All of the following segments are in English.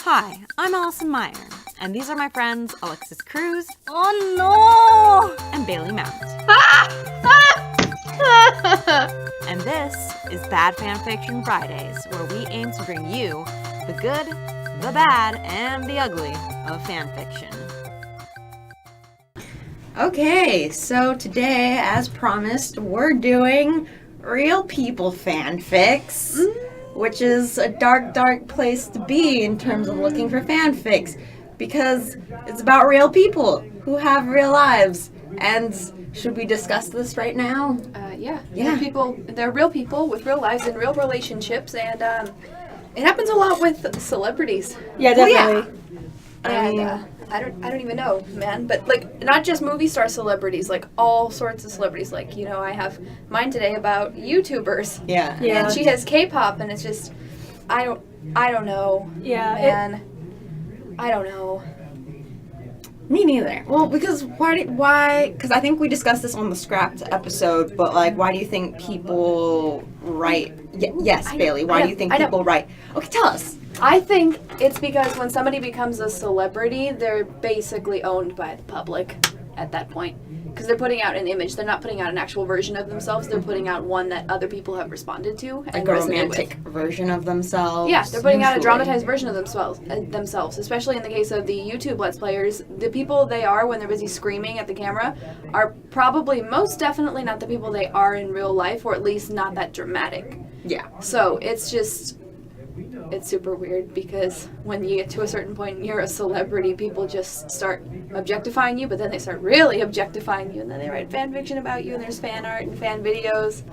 Hi, I'm Allison Meyer, and these are my friends Alexis Cruz Oh no! and Bailey Mount. And this is Bad Fanfiction Fridays, where we aim to bring you the good, the bad, and the ugly of fanfiction. Okay, so today, as promised, we're doing real people fanfics, which is a dark, dark place to be in terms of looking for fanfics, because it's about real people who have real lives. And should we discuss this right now? Yeah. Yeah. They're real people with real lives and real relationships, and it happens a lot with celebrities. Yeah, definitely. I don't even know, man. But like, not just movie star celebrities, like all sorts of celebrities. Like, you know, I have mine today about YouTubers. Yeah. Yeah. And she has K-pop, and it's just, I don't know. Yeah. Man, I don't know. Me neither. Well, because why? Because I think we discussed this on the Scrapped episode, but like, why do you think people write? Yes, Bailey. Why do you think people write? Okay, tell us. I think it's because when somebody becomes a celebrity, they're basically owned by the public at that point. Because they're putting out an image. They're not putting out an actual version of themselves. They're putting out one that other people have responded to and Like a resonated romantic version of themselves. Yeah, they're putting out a usually. dramatized version of themselves. Especially in the case of the YouTube Let's Players. The people they are when they're busy screaming at the camera are probably most definitely not the people they are in real life, or at least not that dramatic. Yeah. So it's just... It's super weird because when you get to a certain point and you're a celebrity, people just start objectifying you, but then they start really objectifying you, and then they write fan fiction about you, and there's fan art and fan videos.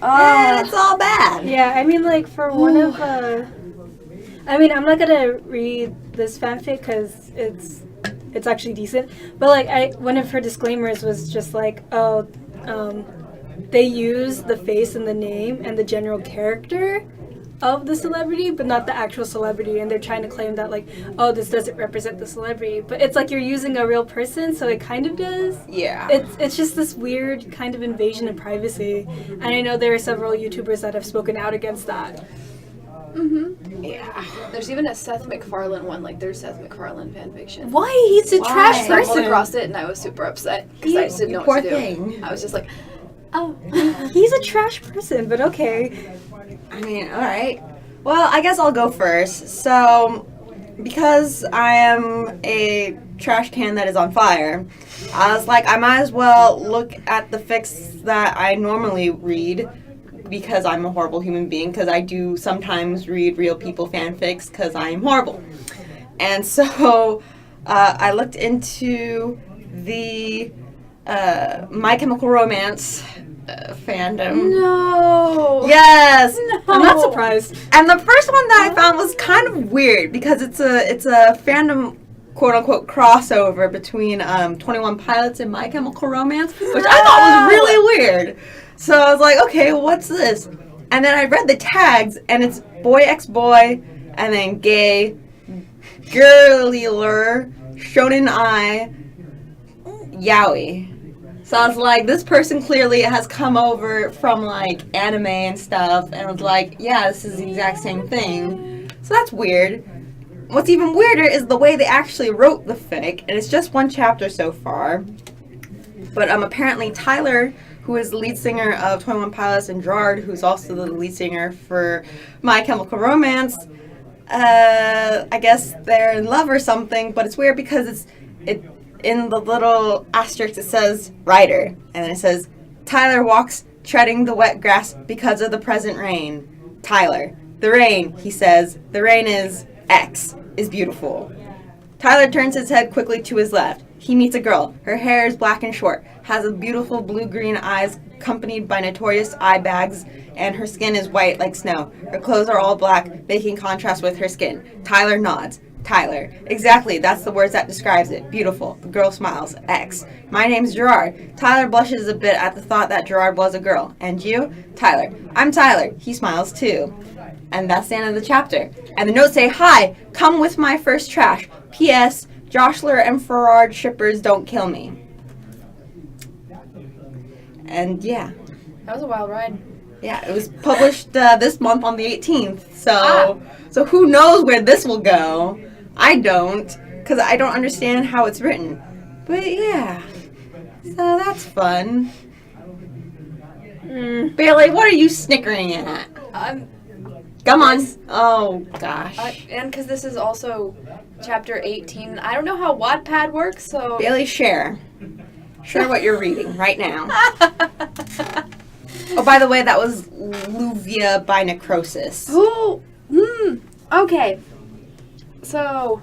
And it's all bad. Yeah, I mean, like, for one of, I mean, I'm not gonna read this fanfic because it's actually decent, but, like, one of her disclaimers was just like, they use the face and the name and the general character of the celebrity, but not the actual celebrity, and they're trying to claim that, like, oh, this doesn't represent the celebrity, but it's like you're using a real person, so it kind of does. Yeah. It's just this weird kind of invasion of privacy, and I know there are several YouTubers that have spoken out against that. Mm-hmm. Yeah. There's even a Seth MacFarlane one, like there's Seth MacFarlane fanfiction. Why? He's a trash I stumbled person. across it and I was super upset because I just didn't know poor what to do. thing. I was just like, oh. He's a trash person, but okay. I mean, all right. Well, I guess I'll go first. So, because I am a trash can that is on fire, I was like, I might as well look at the fics that I normally read, because I'm a horrible human being, because I do sometimes read real people fanfics because I am horrible. And so I looked into the My Chemical Romance fandom. No. Yes. No. I'm not surprised. And the first one that I found was kind of weird because it's a fandom quote unquote crossover between 21 Pilots and My Chemical Romance, which I thought was really weird. So I was like, okay, what's this? And then I read the tags, and it's boy x boy, and then gay, girly-ler, shonen ai, yaoi. So I was like, this person clearly has come over from, like, anime and stuff, and was like, yeah, this is the exact same thing. So that's weird. What's even weirder is the way they actually wrote the fic, and it's just one chapter so far. But apparently Tyler, who is the lead singer of 21 Pilots, and Gerard, who's also the lead singer for My Chemical Romance, I guess they're in love or something, but it's weird because it in the little asterisk it says writer, and then it says Tyler walks treading the wet grass because of the present rain. Tyler, the rain, he says, the rain is X, is beautiful. Tyler turns his head quickly to his left. He meets a girl. Her hair is black and short, has a beautiful blue-green eyes accompanied by notorious eye bags, and her skin is white like snow. Her clothes are all black, making contrast with her skin. Tyler nods. Tyler. Exactly, that's the words that describes it. Beautiful. The girl smiles. X. My name's Gerard. Tyler blushes a bit at the thought that Gerard was a girl. And you? Tyler. I'm Tyler. He smiles too. And that's the end of the chapter. And the notes say, hi, come with my first trash. P.S. Joshler and Farard shippers don't kill me. And yeah. That was a wild ride. Yeah, it was published this month on the 18th. So So who knows where this will go? I don't, because I don't understand how it's written. But yeah, so that's fun. Bailey, what are you snickering at? Come on. Oh, gosh. And because this is also chapter 18, I don't know how Wattpad works, so... Bailey, share. Share what you're reading right now. Oh, by the way, that was Luvia by Necrosis. Oh, okay. So,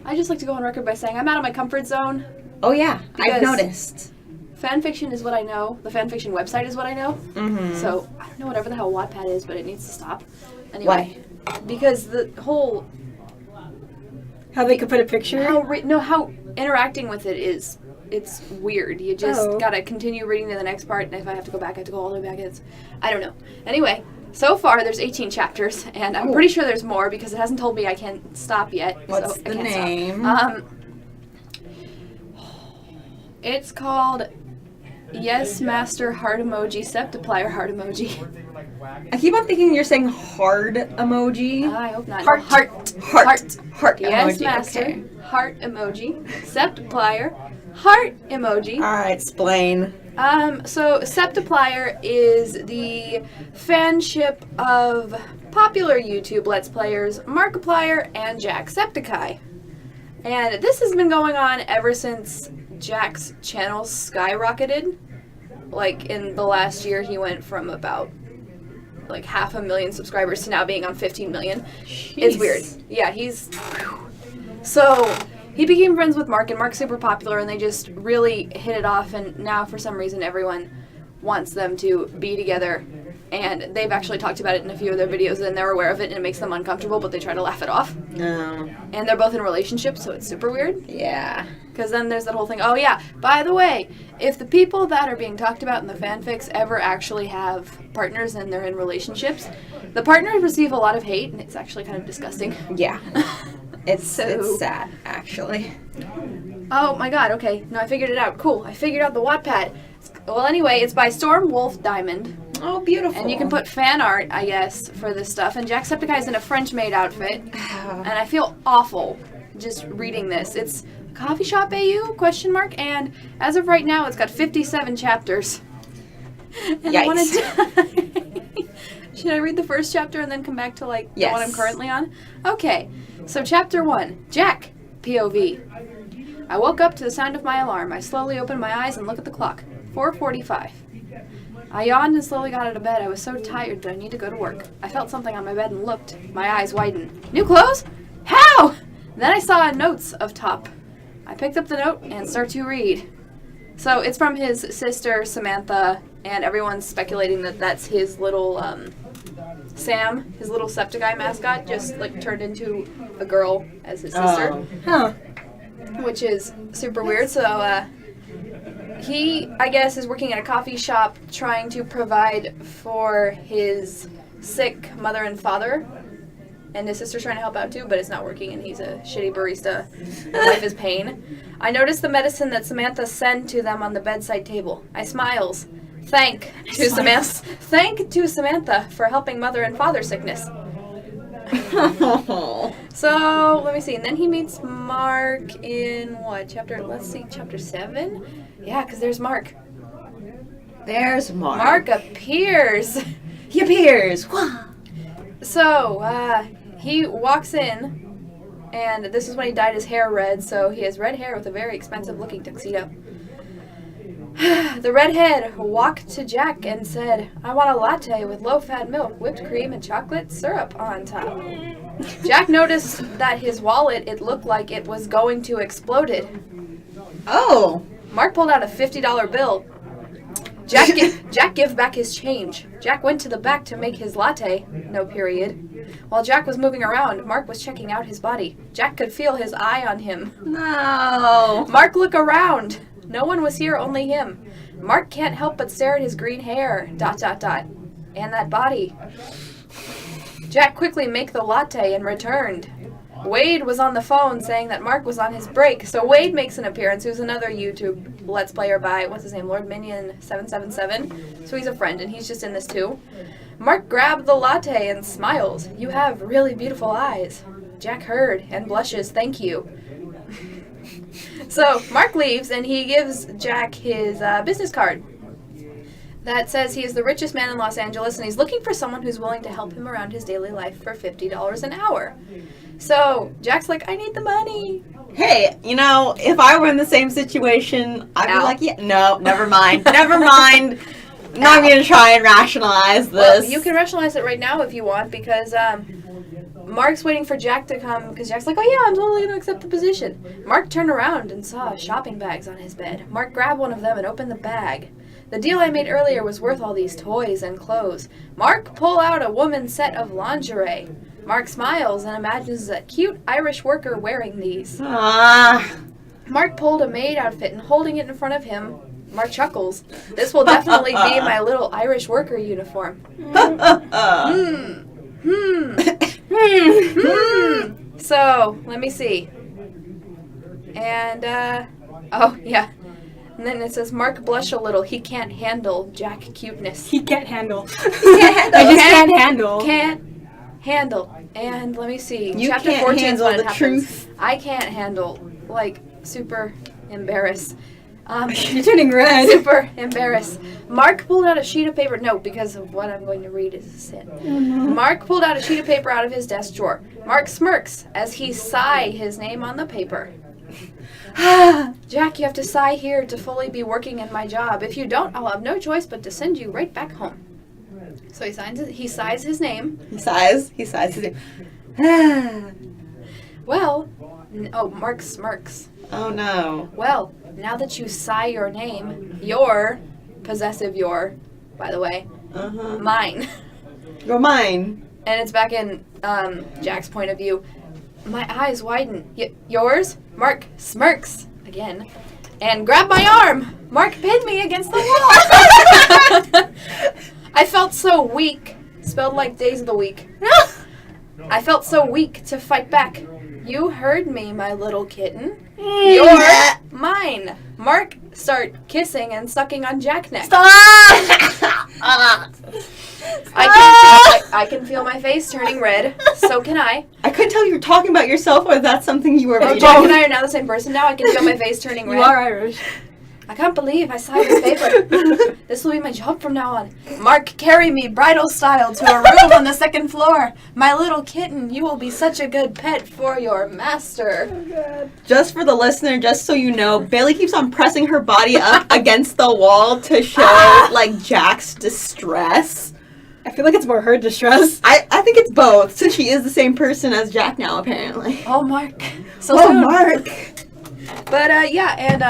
I just like to go on record by saying I'm out of my comfort zone. Oh, yeah, I've Because- noticed. Fanfiction is what I know. The fanfiction website is what I know. Mm-hmm. So, I don't know whatever the hell Wattpad is, but it needs to stop. Anyway. Why? Because the whole... How they could put a picture? How interacting with it is... It's weird. You just gotta continue reading to the next part, and if I have to go back, I have to go all the way back. I don't know. Anyway, so far there's 18 chapters, and I'm pretty sure there's more because it hasn't told me I can't stop yet. What's so the I can't name? Stop. It's called Yes Master Heart Emoji Septiplier Heart Emoji. I keep on thinking you're saying hard emoji. I hope not. Heart. No, Heart Yes emoji. Master Okay. Heart Emoji Septiplier Heart Emoji. Alright, explain. So Septiplier is the fanship of popular YouTube Let's Players Markiplier and Jacksepticeye. And this has been going on ever since Jack's channel skyrocketed. Like, in the last year, he went from about, like, 500,000 subscribers to now being on 15 million. It's weird. Yeah, he's... So... He became friends with Mark, and Mark's super popular, and they just really hit it off, and now, for some reason, everyone wants them to be together, and they've actually talked about it in a few of their videos, and they're aware of it, and it makes them uncomfortable, but they try to laugh it off. No. And they're both in relationships, so it's super weird. Yeah. Because then there's that whole thing, oh yeah, by the way, if the people that are being talked about in the fanfics ever actually have partners and they're in relationships, the partners receive a lot of hate, and it's actually kind of disgusting. Yeah. It's sad, actually. Oh my god, okay. No, I figured it out. Cool. I figured out the Wattpad. Well, anyway, it's by Storm Wolf Diamond. Oh, beautiful. And you can put fan art, I guess, for this stuff. And Jacksepticeye's in a French maid outfit. And I feel awful just reading this. It's Coffee Shop AU, question mark, and as of right now, it's got 57 chapters. And Yikes. I want to Should I read the first chapter and then come back to, like, the one I'm currently on? Okay. So, chapter 1. Jack. POV. I woke up to the sound of my alarm. I slowly opened my eyes and looked at the clock. 4:45. I yawned and slowly got out of bed. I was so tired that I need to go to work. I felt something on my bed and looked. My eyes widened. New clothes? How? Then I saw notes up top. I picked up the note and started to read. So, it's from his sister, Samantha, and everyone's speculating that that's his little, Sam, his little Septiceye mascot, just, like, turned into a girl as his sister. Oh. Huh. Which is super weird. So, he, I guess, is working at a coffee shop trying to provide for his sick mother and father. And his sister's trying to help out too, but it's not working, and he's a shitty barista. Life is pain. I noticed the medicine that Samantha sent to them on the bedside table. I smiles. Thank to Samantha for helping mother and father sickness. So, let me see. And then he meets Mark in what? Chapter 7? Yeah, because there's Mark. There's Mark. Mark appears. He appears. So, he walks in, and this is when he dyed his hair red, so he has red hair with a very expensive looking tuxedo. The redhead walked to Jack and said, I want a latte with low-fat milk, whipped cream, and chocolate syrup on top. Jack noticed that his wallet, it looked like it was going to exploded. Oh. Mark pulled out a $50 bill. Jack give back his change. Jack went to the back to make his latte. No period. While Jack was moving around, Mark was checking out his body. Jack could feel his eye on him. No. Mark, look around. No one was here, only him. Mark can't help but stare at his green hair. ... And that body. Jack quickly make the latte and returned. Wade was on the phone saying that Mark was on his break, so Wade makes an appearance, who's another YouTube Let's Player by, what's his name, Lord Minion 777. So he's a friend, and he's just in this too. Mark grabbed the latte and smiled. You have really beautiful eyes. Jack heard and blushes. Thank you. So Mark leaves and he gives Jack his business card that says he is the richest man in Los Angeles and he's looking for someone who's willing to help him around his daily life for $50 an hour. So Jack's like, I need the money. Hey, if I were in the same situation, I'd be Al? like, yeah, no, never mind. Never mind. Not going to try and rationalize this. Well, you can rationalize it right now if you want because Mark's waiting for Jack to come because Jack's like, oh yeah, I'm totally going to accept the position. Mark turned around and saw shopping bags on his bed. Mark grabbed one of them and opened the bag. The deal I made earlier was worth all these toys and clothes. Mark pulled out a woman's set of lingerie. Mark smiles and imagines a cute Irish worker wearing these. Mark pulled a maid outfit and holding it in front of him, Mark chuckles. This will definitely be my little Irish worker uniform. So, let me see. And, oh, yeah. And then it says, Mark blush a little. He can't handle Jack cuteness. He can't handle. He can't handle. I just can't handle. Can't handle. And let me see. You Chapter can't 14 is handle when it the happens. truth. I can't handle. Like, super embarrassed. You're turning red. Super embarrassed. Mark pulled out a sheet of paper. No, because of what I'm going to read is a sin. Oh, no. Mark pulled out a sheet of paper out of his desk drawer. Mark smirks as he sigh his name on the paper. Jack, you have to sigh here to fully be working in my job. If you don't, I'll have no choice but to send you right back home. So he sighs his name. He sighs his name. Well, Mark smirks. Oh no. Well, now that you sigh your name, your, possessive your, by the way, mine. You're mine. And it's back in Jack's point of view. My eyes widen. Yours? Mark smirks again. And grab my arm. Mark pinned me against the wall. I felt so weak. Spelled like days of the week. I felt so weak to fight back. You heard me, my little kitten. You're mine. Mark start kissing and sucking on Jack's neck. Stop! I can feel my face turning red. So can I. I couldn't tell you were talking about yourself or that's something you were Oh, reading. Jack and I are now the same person now. I can feel my face turning red. You are Irish. I can't believe I signed this paper. This will be my job from now on. Mark, carry me bridal style to a room on the second floor. My little kitten, you will be such a good pet for your master. Oh, God. Just for the listener, just so you know, Bailey keeps on pressing her body up against the wall to show, Jack's distress. I feel like it's more her distress. I think it's both, since she is the same person as Jack now, apparently. Oh, Mark. So Oh, soon. Mark! But, yeah, and,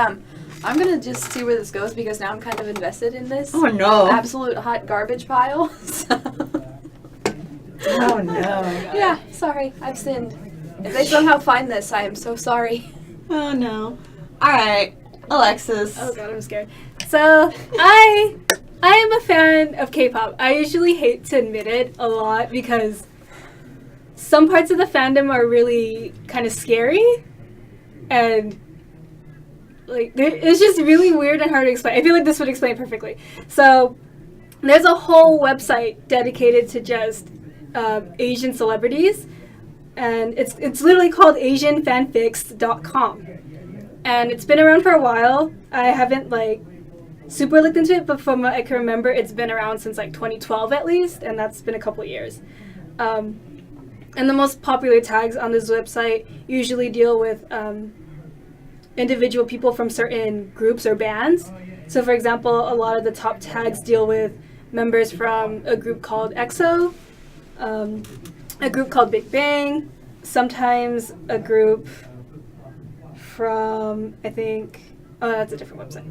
I'm gonna just see where this goes because now I'm kind of invested in this. Oh, no. Absolute hot garbage pile. So. Oh, no. Yeah, sorry. I've sinned. If they somehow find this, I am so sorry. Oh, no. Alright, Alexis. Oh god, I'm scared. So, I am a fan of K-pop. I usually hate to admit it a lot because some parts of the fandom are really kind of scary and it's just really weird and hard to explain. I feel like this would explain it perfectly. So, there's a whole website dedicated to just Asian celebrities, and it's literally called AsianFanfics.com. And it's been around for a while. I haven't super looked into it, but from what I can remember, it's been around since 2012 at least, and that's been a couple years. And the most popular tags on this website usually deal with individual people from certain groups or bands. So for example, a lot of the top tags deal with members from a group called EXO, a group called Big Bang, sometimes a group from, that's a different website,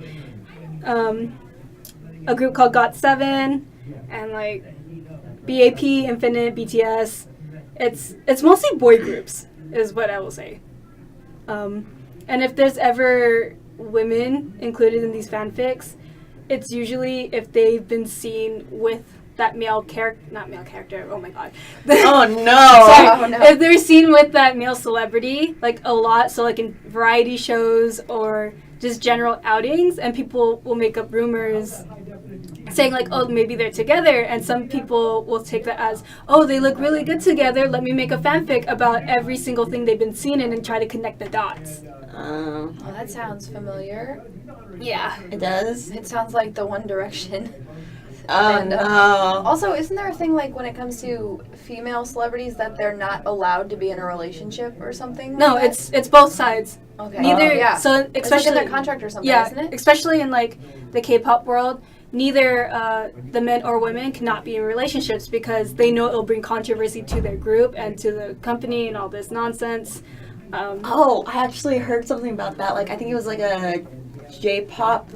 a group called GOT7, and BAP, Infinite, BTS. It's mostly boy groups, is what I will say. And if there's ever women included in these fanfics, it's usually if they've been seen with that not male character, oh my god. Oh no! Oh, no. If they're seen with that male celebrity, a lot, so in variety shows or just general outings, and people will make up rumors saying like, oh, maybe they're together, and some people will take that as, oh, they look really good together, let me make a fanfic about every single thing they've been seen in and try to connect the dots. Oh, that sounds familiar. Yeah. It does? It sounds like the One Direction. Oh, no. Also, isn't there a thing like when it comes to female celebrities that they're not allowed to be in a relationship or something? No, like that? it's both sides. Okay. Neither, yeah. so It's like especially in their contract or something, yeah, isn't it? especially in like the K-pop world, neither the men or women cannot be in relationships because they know it'll bring controversy to their group and to the company and all this nonsense. Oh, I actually heard something about that. Like, I think it was like a J-pop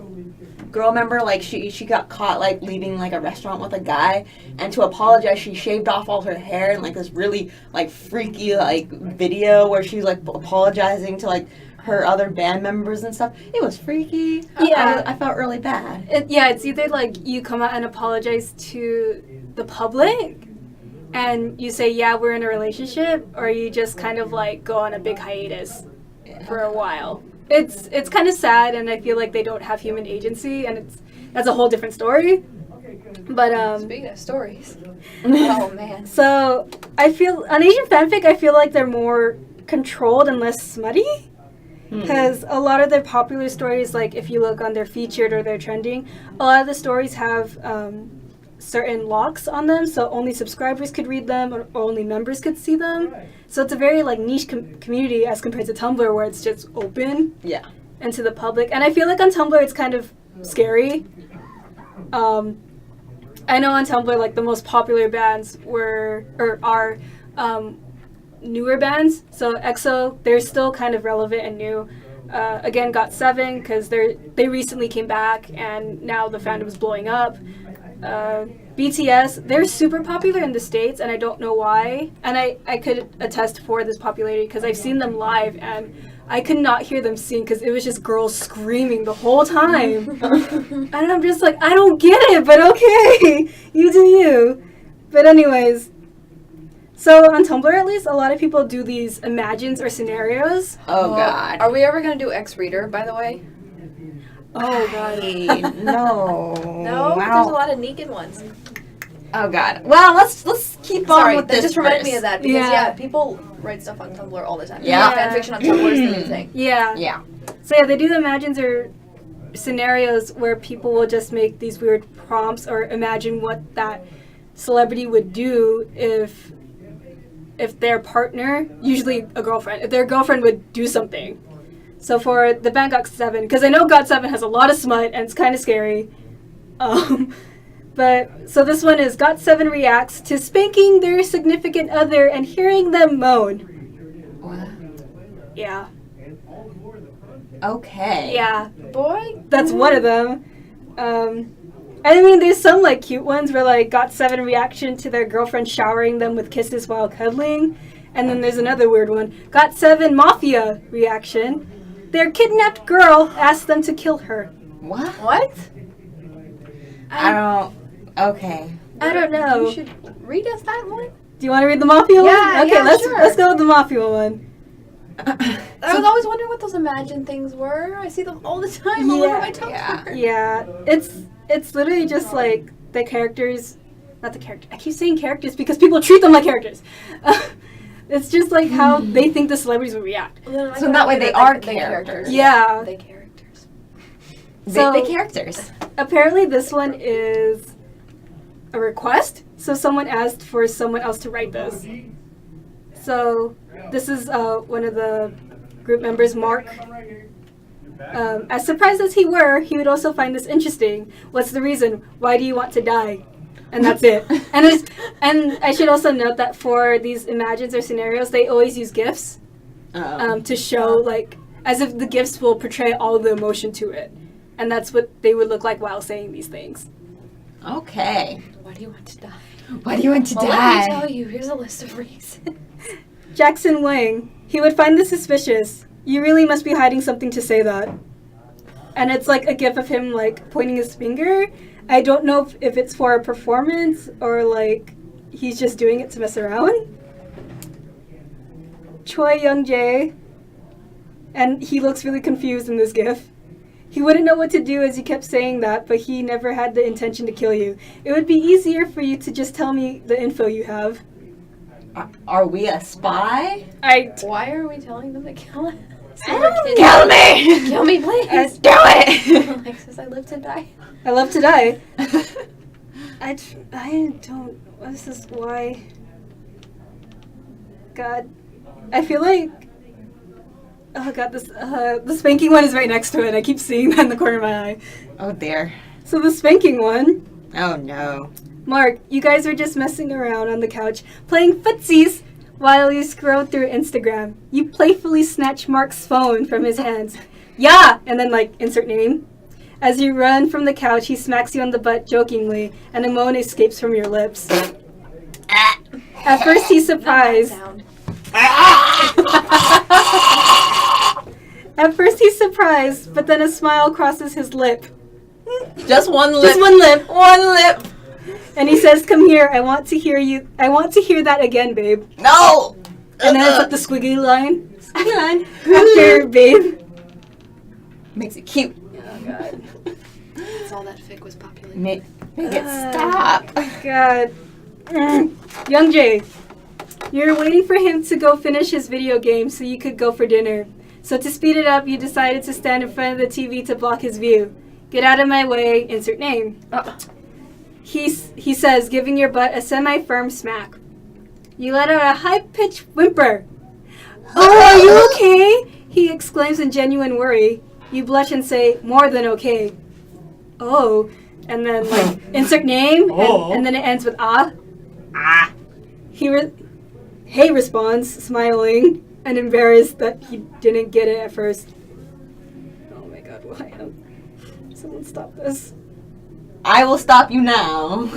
girl member. Like, she got caught, like, leaving, like, a restaurant with a guy. And to apologize, she shaved off all her hair in, like, this really, like, freaky, like, video where she's, like, apologizing to, like, her other band members and stuff. It was freaky. Yeah. I felt really bad. It's either like you come out and apologize to the public and you say, yeah, we're in a relationship, or you just kind of like go on a big hiatus for a while. It's kind of sad, and I feel like they don't have human agency, and that's a whole different story. But Speaking of stories, oh man. so I feel on Asian fanfic, I feel like they're more controlled and less smutty. Because a lot of their popular stories, like if you look on their featured or their trending, a lot of the stories have certain locks on them, so only subscribers could read them or only members could see them. So it's a very like niche community as compared to Tumblr, where it's just open and to the public. And I feel like on Tumblr it's kind of scary. I know on Tumblr like the most popular bands are newer bands. So EXO, they're still kind of relevant and new. Again, GOT7 because they recently came back and now the fandom's blowing up. BTS, they're super popular in the States and I don't know why. And I could attest for this popularity because I've seen them live and I could not hear them sing because it was just girls screaming the whole time. And I'm just like, I don't get it, but okay, you do you. But anyways, so on Tumblr at least, a lot of people do these imagines or scenarios. Oh, God. Are we ever going to do X-Reader, by the way? Oh, God. No. No? Wow. There's a lot of Negan ones. Oh, God. Well, let's keep on with that this just reminded me first. of that. Because, Yeah. people write stuff on Tumblr all the time. Yeah. Fanfiction on Tumblr is the new thing. Yeah. Yeah. So yeah, they do the imagines or scenarios where people will just make these weird prompts or imagine what that celebrity would do if their partner, usually a girlfriend, if their girlfriend would do something. So for the band GOT7, because I know GOT7 has a lot of smut and it's kind of scary. But so this one is GOT7 reacts to spanking their significant other and hearing them moan. What? Yeah. Okay. Yeah. Boy. That's one of them. I mean, there's some like cute ones where like GOT7 reaction to their girlfriend showering them with kisses while cuddling, and then there's another weird one. GOT7 mafia reaction. Their kidnapped girl asked them to kill her. What? What? I don't... Okay. I don't know. You should read us that one. Do you want to read the mafia one? Yeah, Okay, yeah, let's sure. go with the mafia one. I was always wondering what those Imagine things were. I see them all the time all over my Tumblr. Yeah, it's literally just like the characters, not the character. I keep saying characters because people treat them like characters. It's just like how they think the celebrities would react. So that way they are characters. Yeah. They characters. So- They characters. Apparently this one is a request, so someone asked for someone else to write this. So this is one of the group members, Mark. As surprised as he would also find this interesting. What's the reason? Why do you want to die? And that's it. And I should also note that for these imagines or scenarios, they always use GIFs to show, like, as if the GIFs will portray all the emotion to it. And that's what they would look like while saying these things. Okay. Why do you want to die? Why do you want to Well, die? let me tell you. Here's a list of reasons. Jackson Wang, he would find this suspicious. You really must be hiding something to say that. And it's like a gif of him like pointing his finger. I don't know if it's for a performance or like he's just doing it to mess around. Choi Young Jae, and he looks really confused in this gif. He wouldn't know what to do as you kept saying that, but he never had the intention to kill you. It would be easier for you to just tell me the info you have. Are we a spy? Why are we telling them to kill us? Kill me! Kill me, please! Do it! Alexis, I live to die. I love to die. I don't... This is why... God. I feel like... Oh god, the spanking one is right next to it. I keep seeing that in the corner of my eye. Oh dear. So the spanking one... Oh no. Mark, you guys are just messing around on the couch, playing footsies while you scroll through Instagram. You playfully snatch Mark's phone from his hands. Yeah! And then, insert name. As you run from the couch, he smacks you on the butt jokingly, and a moan escapes from your lips. At first, he's surprised. At first, he's surprised, but then a smile crosses his lip. Just one lip. Just one lip. One lip. And he says, "Come here. I want to hear you. I want to hear that again, babe." No. And then it's the squiggly line. Squiggly line. After babe. Makes it cute. Oh god. That's all that fic was popular. Make it stop. God. Young Jay, you're waiting for him to go finish his video game so you could go for dinner. So to speed it up, you decided to stand in front of the TV to block his view. Get out of my way, insert name. He says, giving your butt a semi-firm smack. You let out a high-pitched whimper. Oh, are you okay? He exclaims in genuine worry. You blush and say, more than okay. Oh. And then, insert name, and then it ends with ah. Ah. Hey responds, smiling and embarrassed that he didn't get it at first. Oh my god, why? Someone stop this. I will stop you now.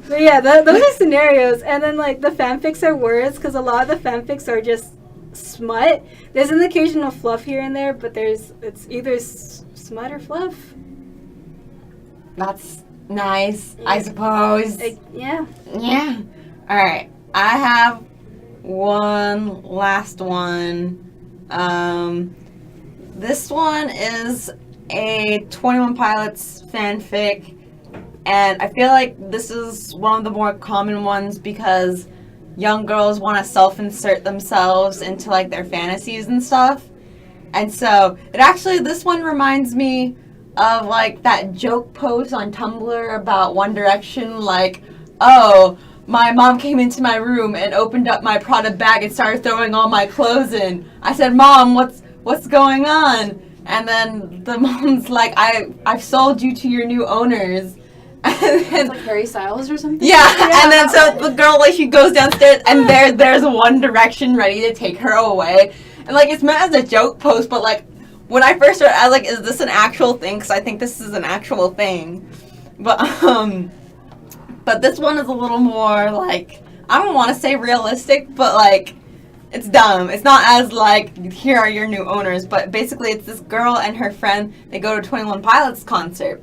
But yeah, those are scenarios. And then, the fanfics are words, because a lot of the fanfics are just smut. There's an occasional fluff here and there, but it's either smut or fluff. That's nice, I suppose. Yeah. Yeah. Alright. I have one last one. This one is a 21 Pilots fanfic. And I feel like this is one of the more common ones because young girls want to self-insert themselves into their fantasies and stuff. And so this one reminds me of that joke post on Tumblr about One Direction, oh, my mom came into my room and opened up my Prada bag and started throwing all my clothes in. I said, Mom, what's going on? And then the mom's like, I've sold you to your new owners. And then, it's Harry Styles or something? Yeah, and then so the girl, she goes downstairs and there's One Direction ready to take her away. And, it's meant as a joke post, but, when I first read it, I was like, is this an actual thing? Because I think this is an actual thing. But this one is a little more, I don't want to say realistic, but, it's dumb. It's not as, here are your new owners. But basically, it's this girl and her friend. They go to 21 Pilots concert.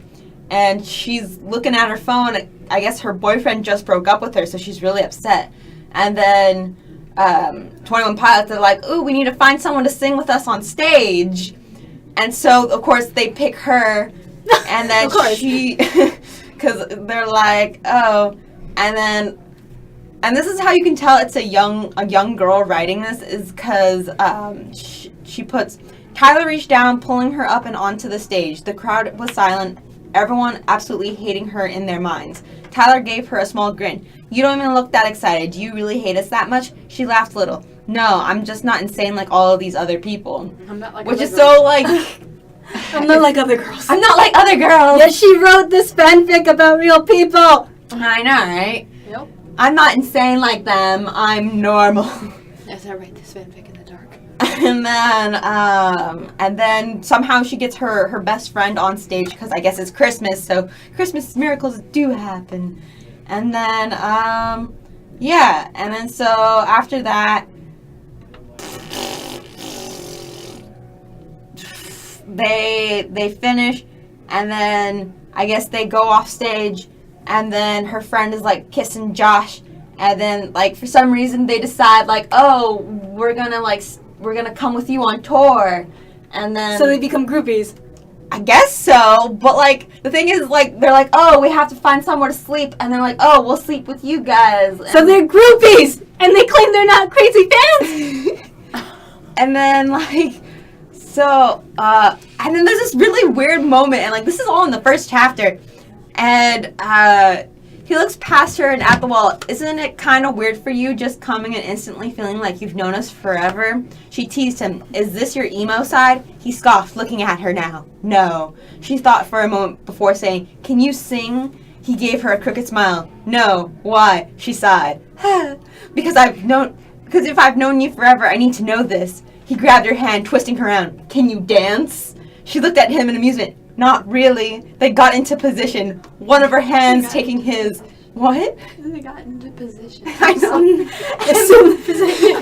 And she's looking at her phone. I guess her boyfriend just broke up with her, so she's really upset. And then 21 Pilots are like, ooh, we need to find someone to sing with us on stage. And so, of course, they pick her. And then she... Because they're like, oh. And this is how you can tell it's a young girl writing this, is because she puts, Tyler reached down, pulling her up and onto the stage. The crowd was silent. Everyone absolutely hating her in their minds. Tyler gave her a small grin. You don't even look that excited. Do you really hate us that much? She laughed a little. No, I'm just not insane like all of these other people. I'm not like Which is girls. so I'm not like other girls. I'm not like other girls. Yeah, she wrote this fanfic about real people. I know, right? Yep. I'm not insane like them. I'm normal. Yes, I write this fanfic in the dark. And then somehow she gets her best friend on stage because I guess it's Christmas, so Christmas miracles do happen. And then and then so after that they finish, and then I guess they go off stage, and then her friend is like kissing Josh, and then like for some reason they decide like, oh, we're gonna come with you on tour, and then So they become groupies. I guess so, but, like, the thing is, like, they're like, oh, we have to find somewhere to sleep, and they're like, oh, we'll sleep with you guys. So they're groupies, and they claim they're not crazy fans. And then, like, so, and then there's this really weird moment, and, like, this is all in the first chapter, and, he looks past her and at the wall. Isn't it kind of weird for you just coming and instantly feeling like you've known us forever? She teased him. Is this your emo side? He scoffed, looking at her now. No. She thought for a moment before saying, can you sing? He gave her a crooked smile. No. Why? She sighed. Because if I've known you forever, I need to know this. He grabbed her hand, twisting her around. Can you dance? She looked at him in amusement. Not really. They got into position. One of her hands taking his. What? They got into position. I know. Assume position.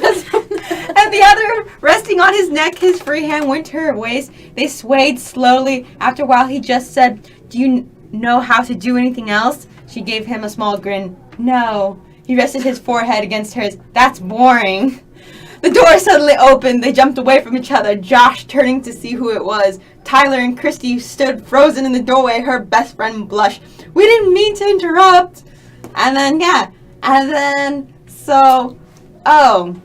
And the other resting on his neck, his free hand went to her waist. They swayed slowly. After a while, he just said, do you know how to do anything else? She gave him a small grin. No. He rested his forehead against hers. That's boring. The door suddenly opened. They jumped away from each other, Josh turning to see who it was. Tyler and Christy stood frozen in the doorway. Her best friend blushed. We didn't mean to interrupt. And then, yeah. And then, so, oh.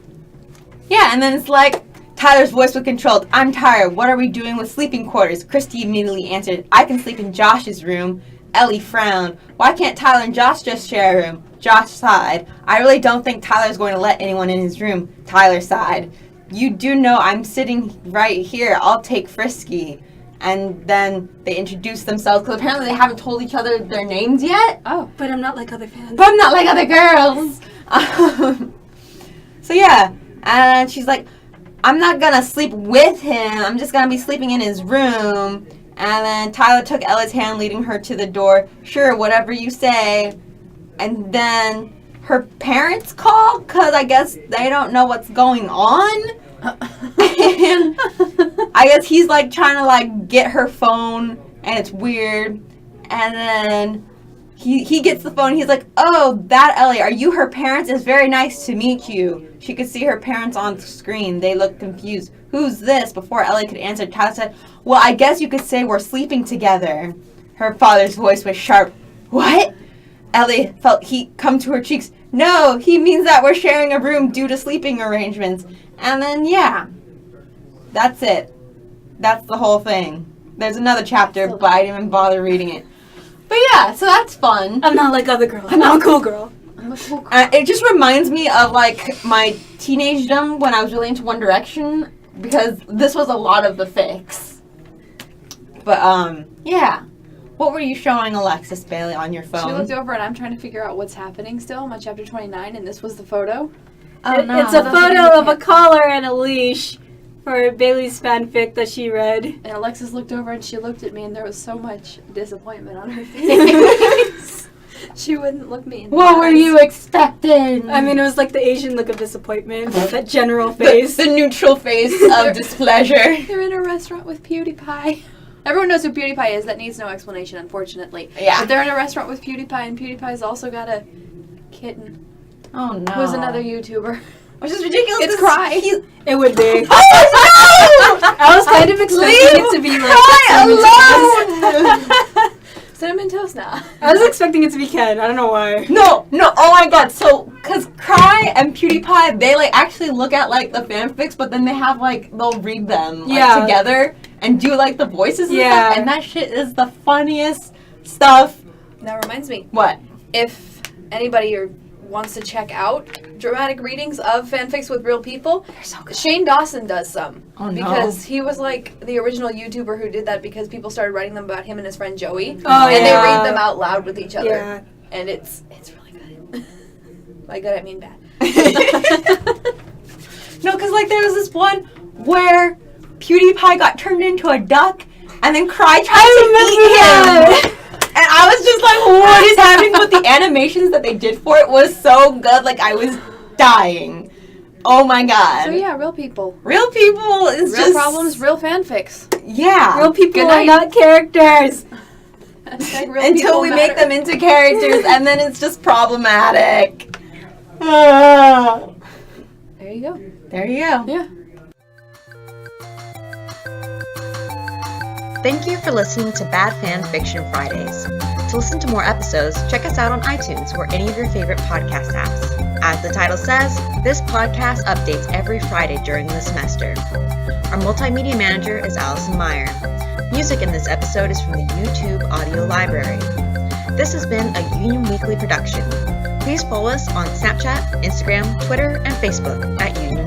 Yeah, and then it's like, Tyler's voice was controlled. I'm tired. What are we doing with sleeping quarters? Christy immediately answered, I can sleep in Josh's room. Ellie frowned. Why can't Tyler and Josh just share a room? Josh sighed. I really don't think Tyler's going to let anyone in his room. Tyler sighed. You do know I'm sitting right here. I'll take Frisky. And then they introduced themselves, because apparently they haven't told each other their names yet. Oh. But I'm not like other fans. But I'm not like other girls. So yeah, and she's like, I'm not going to sleep with him. I'm just going to be sleeping in his room. And then Tyler took Ella's hand, leading her to the door. Sure, whatever you say. And then her parents call, because I guess they don't know what's going on. And I guess he's like trying to like get her phone, and it's weird. And then he gets the phone. He's like, oh, that Ellie, are you her parents? It's very nice to meet you. She could see her parents on the screen. They looked confused. Who's this? Before Ellie could answer, Tyler said, well, I guess you could say we're sleeping together. Her father's voice was sharp. What? Ellie felt heat come to her cheeks. No, he means that we're sharing a room due to sleeping arrangements. And then, yeah, that's it. That's the whole thing. There's another chapter, but I didn't even bother reading it. But yeah, so that's fun. I'm not like other girls. I'm not a cool girl. I'm a cool girl. It just reminds me of, like, my teenagedom when I was really into One Direction, because this was a lot of the fics. But, yeah. What were you showing Alexis Bailey on your phone? She looked over and I'm trying to figure out what's happening still. I'm on chapter 29 and this was the photo. Oh, no. It's a photo of a collar and a leash for Bailey's fanfic that she read. And Alexis looked over and she looked at me and there was so much disappointment on her face. She wouldn't look me in the What were eyes. you expecting? I mean, it was like the Asian look of disappointment, that general face. The neutral face of displeasure. They're in a restaurant with PewDiePie. Everyone knows who PewDiePie is. That needs no explanation, unfortunately. Yeah. But they're in a restaurant with PewDiePie, and PewDiePie's also got a kitten. Oh, no. Who's another YouTuber. Which is ridiculous. It's Cry. It would be. Oh, no! I was kind of expecting it to be like Cry alone! Cinnamon Toast now. I was expecting it to be Ken. I don't know why. No, oh my god, so, cause Cry and PewDiePie, they, like, actually look at, like, the fanfics, but then they have, like, they'll read them, like, together, and do, like, the voices and stuff, and that shit is the funniest stuff. That reminds me. What? If anybody wants to check out dramatic readings of fanfics with real people, They're so good. Shane Dawson does some. Oh, no. Because he was, like, the original YouTuber who did that because people started writing them about him and his friend Joey. Oh, and they read them out loud with each other. Yeah. And it's really good. By good, I mean bad. No, because, like, there was this one where PewDiePie got turned into a duck, and then Cry tried to eat him. And I was just like, what is happening? But the animations that they did for it was so good. Like, I was dying. Oh, my God. So, yeah, real people. Real people is Real just... problems, real fanfics. Yeah. Real people Good are night. not characters. Hashtag real Until people we matter. make them into characters, and then it's just problematic. Ah. There you go. There you go. Yeah. Thank you for listening to Bad Fan Fiction Fridays. To listen to more episodes, check us out on iTunes or any of your favorite podcast apps. As the title says, this podcast updates every Friday during the semester. Our multimedia manager is Allison Meyer. Music in this episode is from the YouTube audio library. This has been a Union Weekly production. Please follow us on Snapchat, Instagram, Twitter, and Facebook at Union